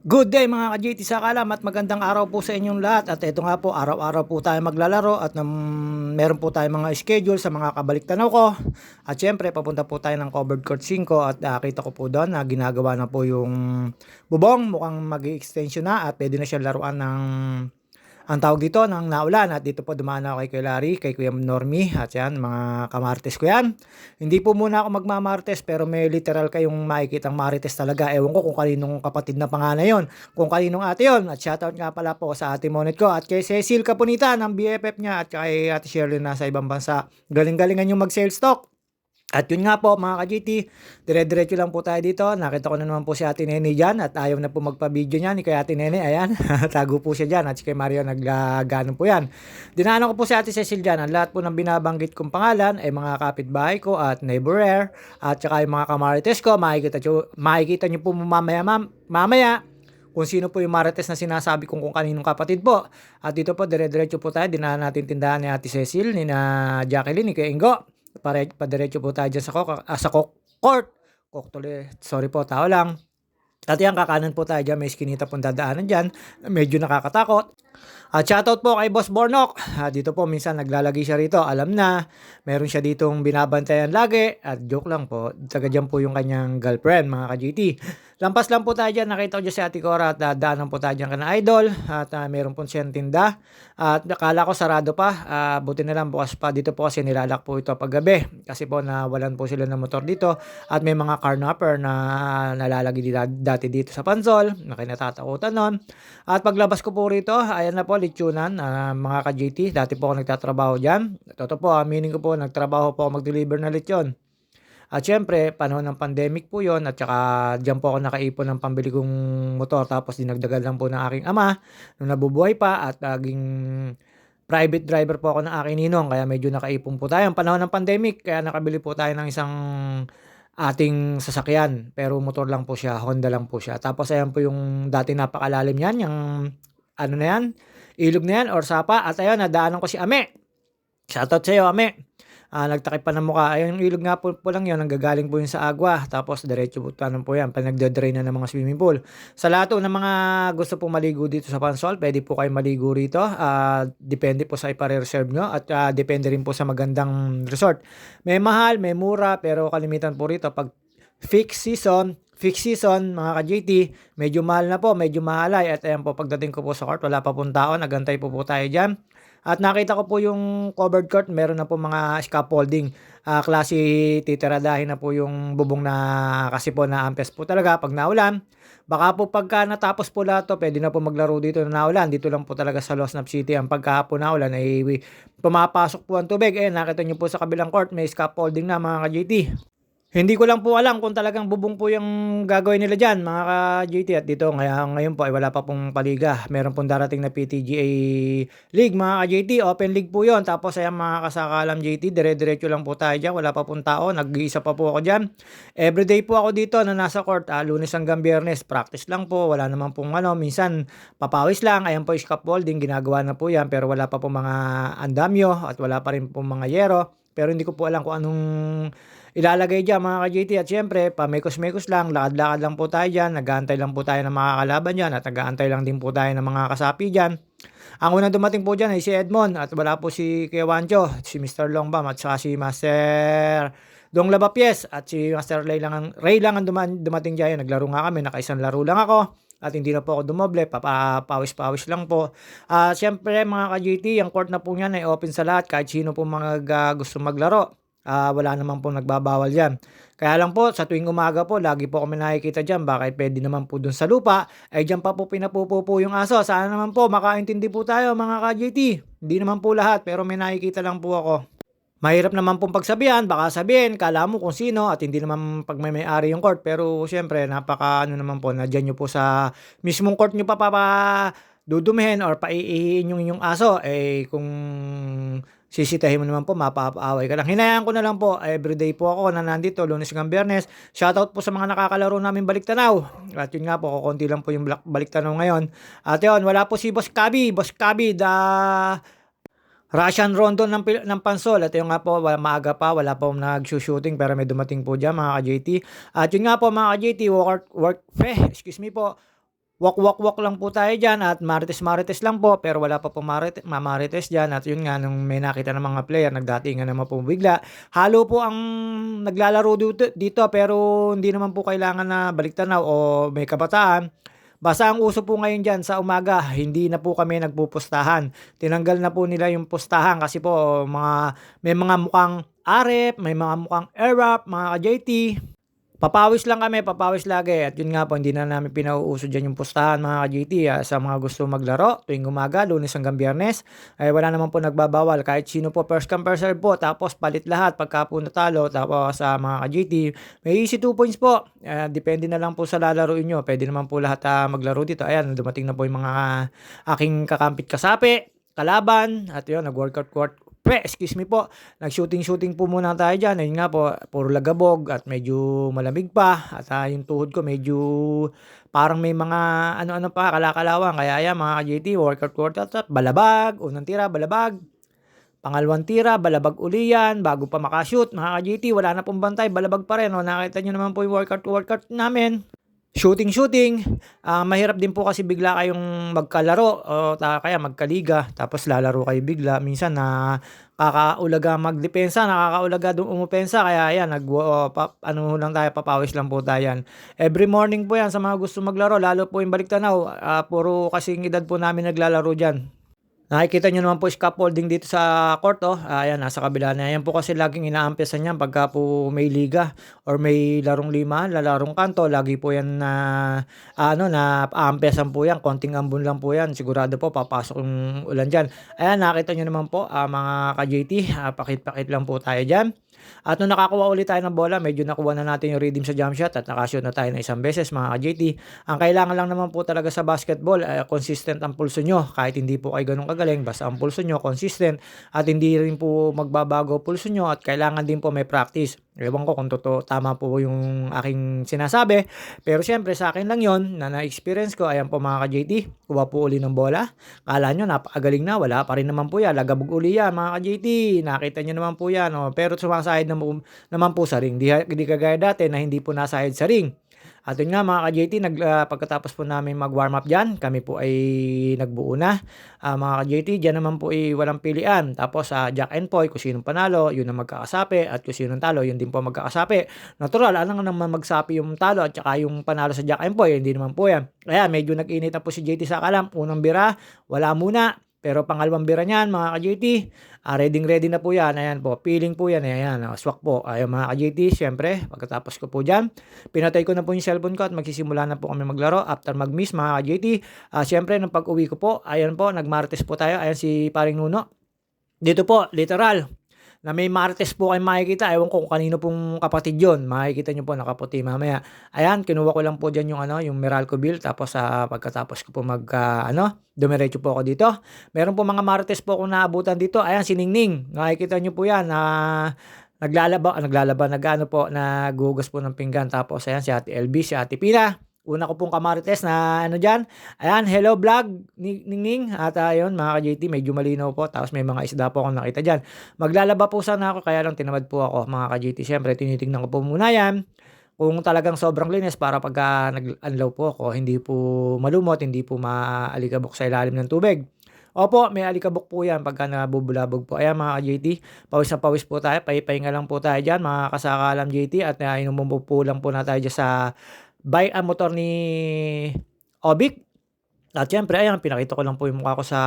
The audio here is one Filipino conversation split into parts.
Good day mga ka-JT sa kalam at magandang araw po sa inyong lahat. At ito nga po, araw-araw po tayo maglalaro at meron po tayo mga schedule sa mga kabaliktanaw ko. At syempre, papunta po tayo ng covered court 5 at kita ko po doon na ginagawa na po yung bubong. Mukhang mag-extension na at pwede na siya laruan ng ang tawag dito ng naulan. At dito po dumaan ako kay Larry, kay Kuya Normie at yan, mga kamartes ko yan. Hindi po muna ako magmamartes pero may literal kayong makikitang marites talaga. Ewan ko kung kaninong kapatid na pangalan yon, kung kaninong ate yon. At shoutout nga pala po sa ate Monet ko at kay Cecil Caponita ng BFF niya at kay ate Shirley na sa ibang bansa. Galing-galingan yung mag-sales stock. At yun nga po mga ka-GT, dire-diretso lang po tayo dito. Nakita ko na naman po si Ate Nene dyan at ayaw na po magpa-video niya ni kay Ate Nene. Ayan, tago po siya dyan at si kay Mario naggagano po yan. Dinaanan ko po si Ate Cecil dyan. Ang lahat po ng binabanggit kong pangalan ay mga kapitbahay ko at neighbor air at saka yung mga kamarites ko. Makikita nyo po mamaya kung sino po yung marites na sinasabi kong kung kaninong kapatid po. At dito po dire-diretso po tayo. Dinaanan natin tindahan ni Ate Cecil, ni na Jacqueline, ni kay Ingo. Padiretso po tayo dyan sa court. Sorry po, tao lang. At yan, kakanan po tayo dyan. May skinita pong dadaanan dyan. Medyo nakakatakot. At shoutout po kay Boss Bornok. Dito po minsan naglalagay siya rito. Alam na, meron siya ditong binabantayan lagi. At joke lang po, taga dyan po yung kanyang girlfriend, mga ka-GT. Lampas lang po tayo dyan. Nakita ko dyan si Ate Cora at daanan po tayo dyan ka na idol. At meron po siyang tinda. At nakala ko sarado pa. Buti na lang bukas pa. Dito po kasi nilalak po ito pag gabi. Kasi po nawalan po sila ng motor dito. At may mga carnapper na nalalagay dati dito sa Pansol. Na kinatatakutan nun. At paglabas ko po rito, ayan na po, lechonan, mga ka-GT. Dati po ako nagtatrabaho dyan. Totoo po, aminin ko po, nagtrabaho po ako mag-deliver na lechon. At syempre, panahon ng pandemic po yon at saka dyan po ako nakaipon ng pambili kong motor. Tapos dinagdagan lang po ng aking ama nung nabubuhay pa at naging private driver po ako ng aking ninong. Kaya medyo nakaipon po tayo. Ang panahon ng pandemic, kaya nakabili po tayo ng isang ating sasakyan. Pero motor lang po siya, Honda lang po siya. Tapos ayan po yung dati napakalalim yan, yung ano na yan, ilog na yan or sapa. At ayun, nadaanan ko si Ame. Shoutout sa iyo, Ame. Nagtakip pa ng mukha. Ayun, yung ilog nga po lang yun, nanggagaling po yun sa agwa. Tapos, diretso po tanong po yan. Nagde-drain na ng mga swimming pool. Sa lahat ng mga gusto pong maligo dito sa Pansol, pwede po kayo maligo rito. Depende po sa ipare-reserve nyo. At depende rin po sa magandang resort. May mahal, may mura, pero kalimitan po rito. Pag fixed season, mga ka-JT, medyo mahal na po, medyo mahalay. At ayan po, pagdating ko po sa court, wala pa pong tao. Nagantay po tayo dyan. At nakita ko po yung covered court, meron na po mga scaffolding. Klase titiradahin na po yung bubong na kasi po na-ampes po talaga pag naulan. Baka po pagka natapos po lahat to, pwede na po maglaro dito na naulan. Dito lang po talaga sa Losnap City. Ang pagka po naulan ay pumapasok po ang tubig. Nakita nyo po sa kabilang court, may scaffolding na mga ka-JT. Hindi ko lang po alam kung talagang bubong po yung gagawin nila dyan, mga ka-JT. At dito, ngayon po ay wala pa pong paliga. Meron pong darating na PTGA League, mga ka-JT. Open League po yon. Tapos ayan mga kasakalam JT, dire-diretso lang po tayo dyan. Wala pa pong tao, nag-iisa pa po ako dyan. Everyday po ako dito na nasa court. Lunes hanggang Biyernes, practice lang po. Wala naman pong minsan papawis lang. Ayan po yung scaffolding, ginagawa na po yan. Pero wala pa pong mga andamyo at wala pa rin pong mga yero. Pero hindi ko po alam kung anong ilalagay dyan mga ka-JT. At syempre, pamekos-mekos lang, lakad-lakad lang po tayo dyan, nag-aantay lang po tayo ng mga kalaban dyan at nag-aantay lang din po tayo ng mga kasapi dyan. Ang unang dumating po dyan ay si Edmond at wala po si Kuya Wancho, si Mr. Longbam at saka si Master Dong Labapies at si Master Ray lang ang dumating dyan. Naglaro nga kami, nakaisang laro lang ako. At hindi na po ako dumoble, pawis-pawis lang po. Siyempre mga ka-GT, yung court na po niyan ay open sa lahat, kahit sino po mga gusto maglaro. Wala naman po nagbabawal dyan. Kaya lang po, sa tuwing umaga po, lagi po kami nakikita dyan. Bakit pwede naman po dun sa lupa, ay dyan pa po pinapupo po yung aso. Sana naman po, makaintindi po tayo mga ka-JT. Hindi naman po lahat, pero may nakikita lang po ako. Mahirap naman pong pagsabihan, baka sabihin, kala mo kung sino at hindi naman pag may-ari yung court. Pero siyempre, naman po, na dyan nyo po sa mismong court nyo dudumihin or paiihin yung inyong aso. Kung sisitahin mo naman po, mapapaaway ka lang. Hinayaan ko na lang po, everyday po ako na nandito, Lunes hanggang Biyernes. Shoutout po sa mga nakakalaro namin baliktanaw. At yun nga po, kukunti lang po yung baliktanaw ngayon. At yun, wala po si Boss Kabi, Russian Rondo ng Pansol. At yung nga po, maaga pa, wala pa nag-shooting pero may dumating po dyan mga ka-JT. At yun nga po mga ka-JT, excuse me po, walk lang po tayo diyan at marites-marites lang po pero wala pa po mamarites diyan at yun nga nung may nakita ng mga player nagdatingan naman po bigla. Halo po ang naglalaro dito pero hindi naman po kailangan na baliktanaw o may kabataan. Basta ang uso po ngayon diyan sa umaga, hindi na po kami nagpupustahan. Tinanggal na po nila yung pustahan kasi po may mga mukhang Arep, may mga mukhang Erap, mga ka-JT. Papawis lang kami, papawis lagi at yun nga po hindi na namin pinauuso diyan yung pustahan mga ka-GT, sa mga gusto maglaro tuwing umaga, Lunes hanggang Biyernes ay wala naman po nagbabawal kahit sino po first come first serve po tapos palit lahat pagka po natalo tapos sa mga ka-GT may easy 2 points po. Depende na lang po sa lalaroin nyo, pwede naman po lahat maglaro dito. Ayan, dumating na po yung mga aking kakampit kasapi, kalaban at yun nag-workout excuse me po. Nag-shooting po muna tayo diyan. Ayun nga po, puro lagabog at medyo malamig pa at yung tuhod ko medyo parang may mga ano-ano pa kalakalawang. Kaya ayan mga ka-JT, workout at balabag, unang tira balabag. Pangalawang tira, balabag uli yan, bago pa makashoot. Mga ka-JT, wala na pong bantay, balabag pa rin. O, nakita nyo naman po yung workout namin. Shooting. Mahirap din po kasi bigla kayong magkalaro o kaya magkaliga tapos lalaro kayo bigla. Minsan nakakaulaga magdepensa, nakakaulaga umupensa. Kaya ayan, ano lang tayo, papawis lang po tayo yan. Every morning po yan sa mga gusto maglaro, lalo po yung baliktanaw. Puro kasing edad po namin naglalaro dyan. Nakikita nyo naman po scaffolding dito sa court, oh. Ayan, nasa kabila na. Ayan po kasi laging inaampesan yan pagka po may liga or may larong lima, larong kanto. Lagi po yan na, na aampesan po yan. Konting ambon lang po yan. Sigurado po papasok yung ulan dyan. Ayan, nakita nyo naman po, mga ka-JT. Pakit-pakit lang po tayo dyan. At nung nakakuha ulit tayo ng bola, medyo nakuha na natin yung rhythm sa jump shot at nakashoot na tayo na isang beses mga ka-JT. Ang kailangan lang naman po talaga sa basketball, consistent ang pulso nyo. Kahit hindi po kayo ganun kagaling, basta ang pulso nyo consistent at hindi rin po magbabago pulso nyo at kailangan din po may practice. Ewan ko kung tama po yung aking sinasabi. Pero syempre sa akin lang yon na na-experience ko. Ayan po mga ka-JT, kuha po uli ng bola. Kala nyo napakagaling na, wala pa rin naman po yan. Lagabog uli yan mga ka-JT. Nakita nyo naman po yan. Oh. Pero sumasahid naman po sa ring. Di kagaya dati na hindi po nasahid sa ring. At yun nga mga ka-JT, pagkatapos po namin mag-warm up dyan, kami po ay nagbuo na. Mga ka-JT, dyan naman po ay walang pilian. Tapos Jack and Poy, kung sinong panalo, yun ang magkakasapi. At kung sinong talo, yun din po magkakasapi. Natural, alam nga naman magsapi yung talo at saka yung panalo sa Jack and Poy, hindi naman po yan. Kaya medyo nag-init na po si JT sa kalam. Unang bira, wala muna. Pero pangalawang bira niyan, mga ka-JT, ready na po yan. Ayan po, feeling po yan. Ayan, swak po. Ayan mga ka-JT, syempre, pagkatapos ko po dyan, pinatay ko na po yung cellphone ko at magsisimula na po kami maglaro. After mag-miss, mga ka-JT, syempre, nung pag-uwi ko po, ayan po, nag-martes po tayo. Ayan si Paring Nuno. Dito po, literal, na may martes po kayo makikita. Ewan ko kung kanino pong kapatid yun. Makikita nyo po nakaputi mamaya. Ayan, kinuha ko lang po dyan yung Meralco bill. Tapos pagkatapos ko po dumiretso po ako dito. Meron po mga martes po akong naabutan dito. Ayan, si Ningning. Makikita nyo po yan. Naghugas po ng pinggan. Tapos ayan, si Ate LB, si Ate Pina. Una ko pong kamarites na dyan. Ayan, hello vlog, Ningning. At ayun, mga ka-JT, medyo malinaw po. Tapos may mga isda po akong nakita dyan. Maglalaba po sana ako, kaya lang tinamad po ako, mga ka-JT. Siyempre, tinitignan ko po muna yan. Kung talagang sobrang linis para pagka nag-unlaw po ako, hindi po malumot, hindi po maalikabok sa ilalim ng tubig. Opo, may alikabok po yan pagka nabubulabog po. Ayan mga ka-JT, pawis na pawis po tayo. Pahinga lang po tayo dyan, mga kasakalam JT. At inumun po lang po na tayo dyan sa bike ang motor ni Obic. At syempre, ayan, pinakita ko lang po yung mukha ko sa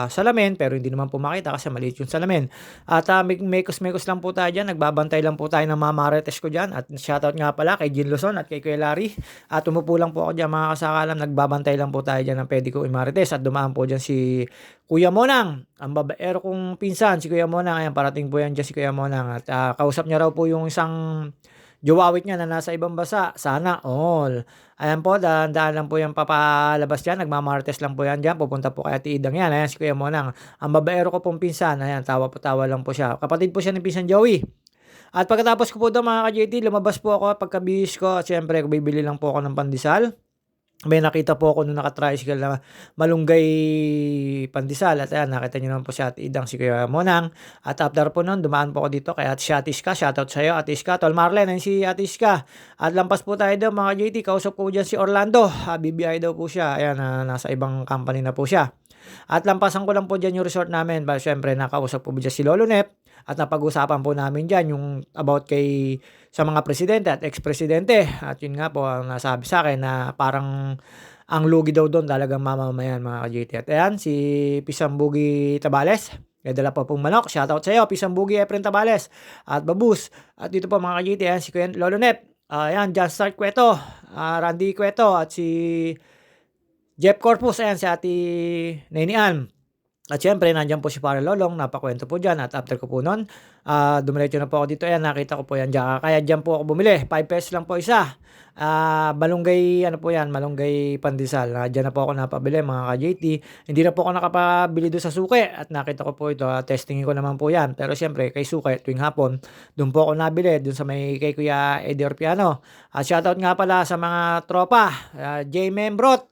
salamin, pero hindi naman po makita kasi maliit yung salamin. At mekos-mekos lang po tayo dyan, nagbabantay lang po tayo ng mga marites ko dyan. At shoutout nga pala kay Jean Luzon at kay Kuya Larry. At umupo lang po ako dyan mga kasakalam, nagbabantay lang po tayo dyan ng pwede ko imarites. At dumaan po dyan si Kuya Monang, ang babaero kong pinsan, si Kuya Monang. Ayan, parating po yan dyan si Kuya Monang. At kausap niya raw po yung isang jowawit niya na nasa ibang bansa. Sana all. Ayan po, daan lang po yung papalabas dyan. Nagmamartes lang po yan dyan. Pupunta po kay Ate Idang yan. Ayan si Kuya Monang. Ang babaero ko pong pinsan. Ayan, tawa lang po siya. Kapatid po siya ng pinsan Joey. At pagkatapos ko po doon mga ka-JT, lumabas po ako pagkabihis ko. At syempre, bibili lang po ako ng pandesal. may nakita po ako nung naka-tricycle na malunggay pandesal at ayan nakita niyo naman po si Ate Idang, si Kuya Monang. At after po nun dumaan po ako dito kay Ate Ate Iska, shoutout sa'yo Ate Iska, Tol Marlen, ayun si Ate Iska. At lampas po tayo doon mga JT, kausap ko diyan si Orlando, BBI daw po siya, ayan nasa ibang company na po siya. At lampasan ko lang po diyan yung resort namin, ba syempre nakausap po diyan si Lolo Nep at napag-usapan po namin diyan yung about kay sa mga presidente at ex-presidente. At yun nga po ang nasabi sa akin na parang ang lugi daw doon talagang mamamayan mga ka-JT. At ayan si Pisambugi Tabales. May dala po pong manok. Shoutout sa iyo Pisambugi Efren Tabales at Babus. At dito po mga ka-JT, ayan si Kuya Lolo Nep. Ayan, John Stark Cueto, Randy Cueto at si Jeff Corpus, ayan si Ate Neni Ann. At syempre, nandiyan po si Pare Lolong, napakwento po dyan. At after ko po nun, dumiretso na po ako dito. Ayan, nakita ko po yan dyan. Kaya dyan po ako bumili. 5 pesos lang po isa. Malunggay, ano po yan, malunggay pandesal. Dyan na po ako napabili, mga ka-JT. Hindi na po ako nakapabili doon sa suke. At nakita ko po ito, testingin ko naman po yan. Pero syempre, kay suke, tuwing hapon, doon po ako nabili. Doon sa may kay Kuya Eddie Orpiano. Shoutout nga pala sa mga tropa. J. Membrot,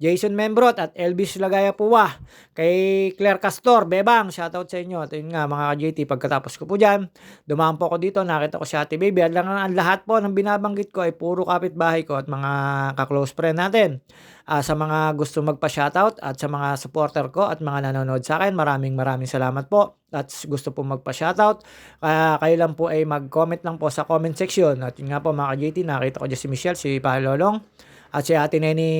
Jason Membrot at Elvis Lagaya Puwa, kay Claire Castor, Bebang, shoutout sa inyo. At yun nga mga ka-JT, pagkatapos ko po dyan, dumaan po ako dito, nakita ko si Ate Baby. At lang ang lahat po ng binabanggit ko ay puro kapitbahay ko at mga ka-close friend natin. Sa mga gusto magpa-shoutout at sa mga supporter ko at mga nanonood sa akin, maraming salamat po. At gusto po magpa-shoutout, kayo lang po ay mag-comment lang po sa comment section. At yun nga po mga ka-JT, nakita ko dyan si Michelle, si Palolong, at si Ate Neni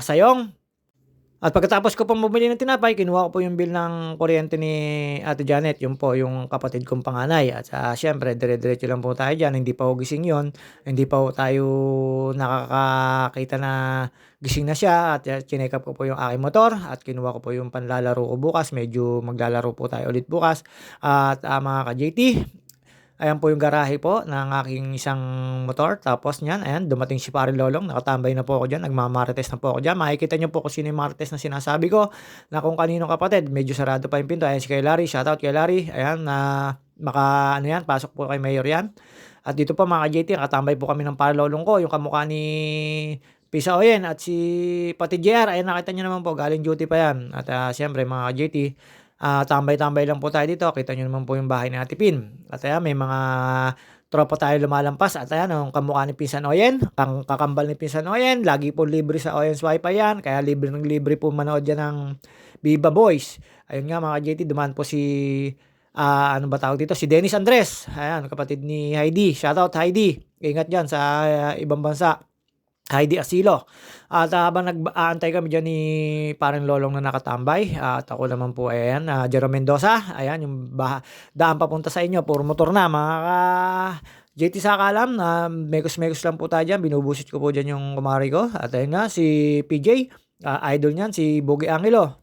Sayong. At pagkatapos ko pong bumili ng tinapay, kinuha ko po yung bill ng kuryente ni Ate Janet, yun po yung kapatid kong panganay. At syempre, dire-diretso lang po tayo dyan, hindi pa po gising yun, hindi pa po tayo nakakakita na gising na siya. At chinek up ko po yung aking motor at kinuha ko po yung panlalaro ko bukas, medyo maglalaro po tayo ulit bukas. At mga ka-JT, ayan po yung garahe po ng aking isang motor. Tapos niyan, ayan, dumating si Pare Lolong. Nakatambay na po ako dyan. Nagmamarites na po ako dyan. Makikita niyo po kung sino yung marites na sinasabi ko. Na kung kaninong kapatid. Medyo sarado pa yung pinto. Ayan si kay Larry. Shoutout kay Larry. Ayan, ano yan. Pasok po kay Mayor yan. At dito po mga JT, nakatambay po kami ng Pare Lolong ko. Yung kamukha ni Pisa Oyen at si Pati JR. Ayan, nakita niyo naman po. Galing duty pa yan. At siyempre mga JT, tambay-tambay lang po tayo dito. Kita nyo naman po yung bahay ni Ate Pin. At ayan, may mga tropa tayo lumalampas. At ayan, ang kamukha ni Pinsan Oyen, ang kakambal ni Pinsan Oyen, lagi po libre sa Oyen's Wi-Fi yan. Kaya libre po manood yan ng Viva Boys. Ayun nga mga JT, dumaan po si, ano ba tawag dito? Si Dennis Andres. Ayan, kapatid ni Heidi. Shoutout Heidi. Ingat dyan sa ibang bansa. Heidi Asilo. At habang nag-aantay kami dyan ni parang Lolong na nakatambay, at ako naman po ayan, Jerome Mendoza, ayan yung daan papunta sa inyo, puro motor na mga JT Sakalam, mekos-mekos lang po tayo dyan, binubusit ko po dyan yung kumari ko. At ayun nga si PJ, idol niyan si Bogie Angelo.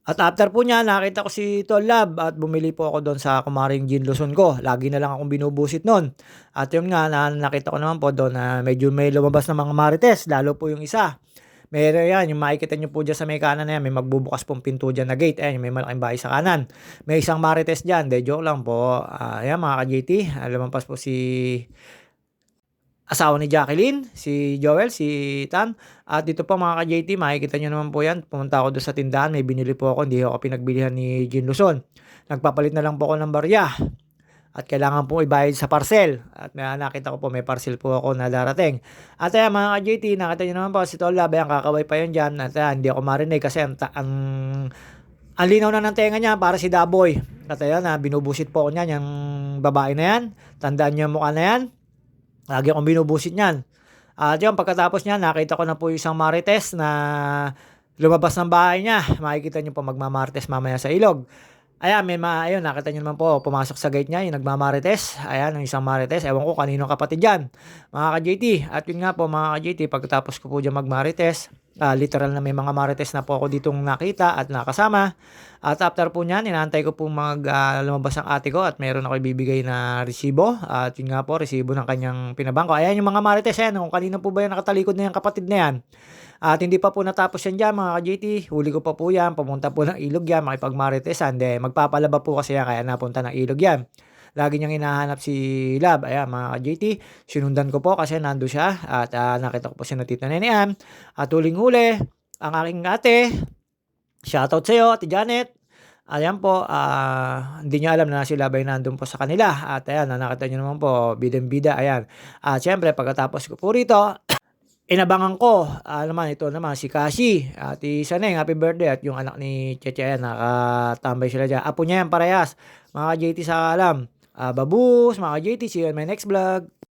At after po niya, nakita ko si Tol Lab at bumili po ako doon sa kumaring Gin Luzon ko. Lagi na lang akong binubusit noon. At yun nga, nakita ko naman po doon na medyo may lumabas na mga marites, lalo po yung isa. Meron yan, yung makikita nyo po dyan sa may kanan na yan, may magbubukas pong pinto dyan na gate. Ayan, may malaking bahay sa kanan. May isang marites dyan, de joke lang po. Ayan mga ka-JT, lumampas po si asawa ni Jacqueline, si Joel, si Tan. At dito po mga ka-JT, makikita nyo naman po yan. Pumunta ako doon sa tindahan, may binili po ako, hindi ako pinagbilihan ni Gin Luzon. Nagpapalit na lang po ako ng barya. At kailangan po ibayad sa parcel. At may nakita ko po, may parcel po ako na darating. At ayan mga ka-JT, nakita nyo naman po si Tola, bayang kakaway pa yun dyan. At hindi ako marinig kasi ang linaw na ng tenga niya para si Daboy. At ayan, binubusit po ako niyan, yung babae na yan. Tandaan niyo yung mukha na yan. Lagi akong binubusit niyan. At yun, pagkatapos niya, nakita ko na po yung isang marites na lumabas ng bahay niya. Makikita niyo po magmamarites mamaya sa ilog. Ayan, ayun, nakita niyo naman po, pumasok sa gate niya, yung nagmamarites. Ayan, yung isang marites. Ewan ko kaninong kapatid dyan. Mga ka-JT. At yun nga po, mga ka-JT, pagkatapos ko po dyan magmarites, literal na may mga marites na po ako ditong nakita at nakasama. At after po niyan, inaantay ko po lumabas ang ate ko at meron ako ibibigay na resibo. At yun nga po, resibo ng kanyang pinabangko. Ayan yung mga marites yan, kung kanino po ba yung nakatalikod na yung kapatid na yan. At hindi pa po natapos yan dyan mga ka-JT, huli ko pa po yan, pumunta po ng ilog yan, makipagmaritesan, magpapalaba po kasi yan, kaya napunta ng ilog yan. lagi niyang hinahanap si Love. Ayan mga ka-JT, sinundan ko po kasi nandun siya at nakita ko po siya na Tita Nene Ann. At huling-huli, ang aking ate, shoutout sa'yo, Ate Janet. Ayan po, hindi niya alam na si Love ay nandun po sa kanila. At ayan, nakita niyo naman po, bidang-bida, ayan. At syempre, pagkatapos ko po rito, inabangan ko, naman ito naman si Kashi, Ate Saneng, happy birthday at yung anak ni Cheche, ayan, nakatambay sila diyan. Apo niya yan parehas. Mga JT sa alam. Babus, mga JT, see you on my next vlog.